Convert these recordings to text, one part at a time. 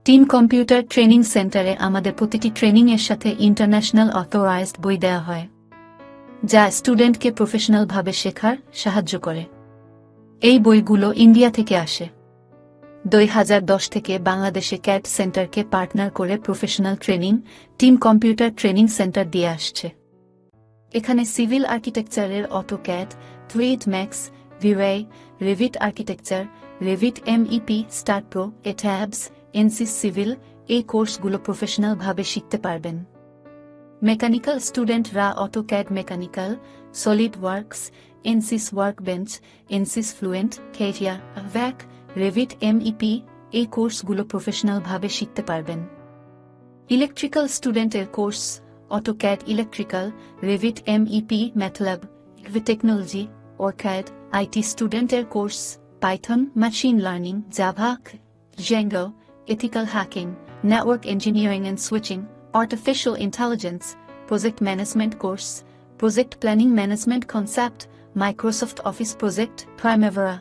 Team computer training সেন্টারে আমাদের প্রতিটি ট্রেনিং এর সাথে ইন্টারন্যাশনাল অথরাইজড বই দেওয়া হয়, যা স্টুডেন্টকে প্রফেশনালভাবে শেখার সাহায্য করে। এই বইগুলো ইন্ডিয়া থেকে আসে। 2010 থেকে বাংলাদেশে ক্যাড সেন্টারকে পার্টনার করে professional training team computer training center দিয়ে আসছে। এখানে সিভিল আর্কিটেকচারের অটোক্যাড, 3D Max, ভিওয়াই, Revit architecture, Revit MEP, STAAD Pro, ETABS, ANSYS civil এই কোর্সগুলো প্রফেশনালভাবে শিখতে পারবেন। মেকানিক্যাল স্টুডেন্টরা AutoCAD mechanical, SolidWorks, ANSYS workbench, ANSYS fluent, ক্যারিয়া, ভ্যাক, রেভিট MEP এই কোর্সগুলো প্রফেশনালভাবে শিখতে পারবেন। ইলেকট্রিক্যাল স্টুডেন্টের course AutoCAD electrical, Revit MEP, MATLAB, technology, OrCAD, IT স্টুডেন্টের course Python, machine learning, Java, Django, ethical hacking, network engineering and switching, artificial intelligence, project management course, project planning management concept, Microsoft Office project, PRIMAVERA।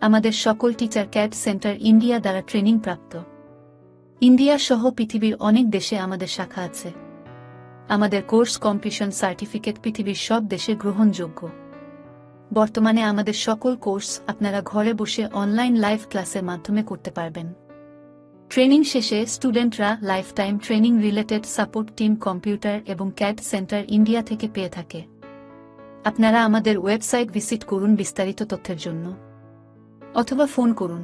আমাদের সকল teacher CAD centre India দ্বারা training প্রাপ্ত। India সহ পৃথিবীর অনেক দেশে আমাদের শাখা আছে। আমাদের কোর্স কমপ্লিশন সার্টিফিকেট পৃথিবীর সব দেশে গ্রহণযোগ্য। বর্তমানে আমাদের সকল কোর্স আপনারা ঘরে বসে অনলাইন লাইভ ক্লাসের মাধ্যমে করতে পারবেন। ট্রেনিং শেষে স্টুডেন্টরা life time training related support team computer এবং ক্যাড সেন্টার ইন্ডিয়া থেকে পেয়ে থাকে। আপনারা আমাদের ওয়েবসাইট ভিজিট করুন বিস্তারিত তথ্যের জন্য, অথবা ফোন করুন।